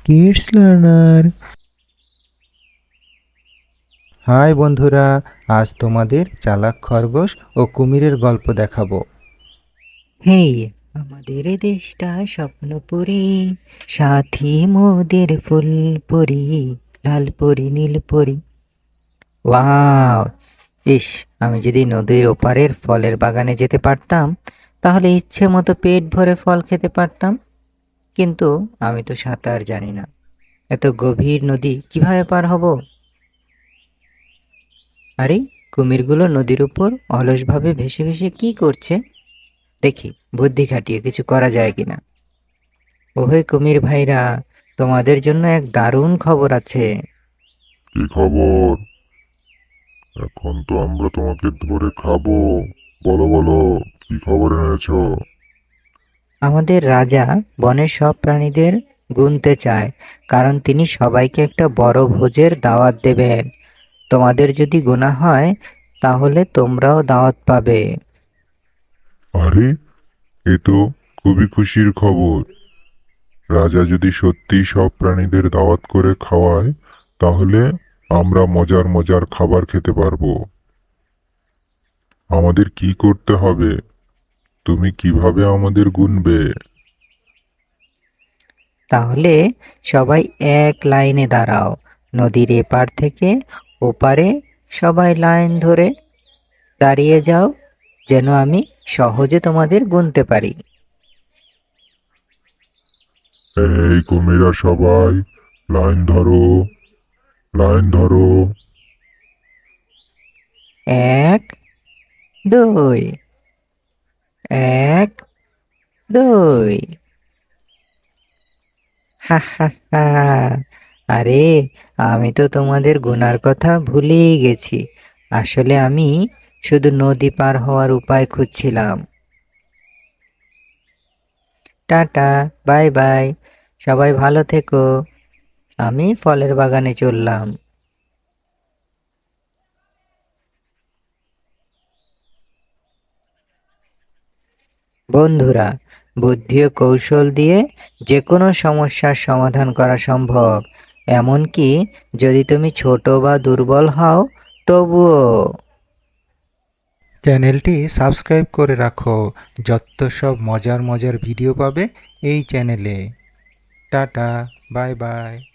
Kids learner. High বন্ধুরা, আজ তোমাদের চালাক খরগোশ ও কুমিরের গল্প দেখাবো। হেই, আমাদের দেশটা স্বপ্নপুরী, সাথী মোদের ফুলপুরি, লাল পরি নীল পরি। ওয়াও! ইস, আমি যদি নদীর ওপারের ফলের বাগানে যেতে পারতাম, তাহলে ইচ্ছে মতো পেট ভরে ফল খেতে পারতাম। কিন্তু আমি তো সাঁতার জানি না। এত গভীর নদী কিভাবে পার হব? আরে, কুমিরগুলো নদীর উপর অলসভাবে ভেসে ভেসে কি করছে? দেখি, বুদ্ধি খাটিয়ে কিছু করা যায় কিনা। ওহে কুমির ভাইরা, তোমাদের জন্য এক দারুণ খবর আছে। কি খবর? এখন তো আমরা তোমাকে ধরে খাবো। বলো বলো, কি খবর এনেছো? আমাদের রাজা বনের সব প্রাণীদের গুনতে চায়, কারণ তিনি সবাইকে একটা বড় ভোজের দাওয়াত দেবেন। তোমাদের যদি গোনা হয়, তাহলে তোমরাও দাওয়াত পাবে। আরে, এ তো খুবই খুশির খবর। রাজা যদি সত্যি সব প্রাণীদের দাওয়াত করে খাওয়ায়, তাহলে আমরা মজার মজার খাবার খেতে পারবো। আমাদের কি করতে হবে? তুমি কিভাবে আমাদের গুনবে? তাহলে সবাই এক লাইনে দাঁড়াও। নদীর এপার থেকে ওপারে সবাই লাইন ধরে দাঁড়িয়ে যাও, যেন আমি সহজে তোমাদের গুনতে পারি। এই কুমিরা সবাই, লাইন ধরো, লাইন ধরো। ১, ২, ১, ২। হা হা হা! আরে, আমি তো তোমাদের গোনার কথা ভুলেই গেছি। আসলে আমি শুধু নদী পার হওয়ার উপায় খুঁজছিলাম। টাটা, বাই বাই, সবাই ভালো থেকো। আমি ফলের বাগানে চললাম। বন্ধুরা, বুদ্ধি ও কৌশল দিয়ে যে কোনো সমস্যার সমাধান করা সম্ভব, এমনকি যদি তুমি ছোট বা দুর্বল হও, তবুও। চ্যানেলটি সাবস্ক্রাইব করে রাখো, যত সব মজার মজার ভিডিও পাবে এই চ্যানেলে। Tata, bye bye.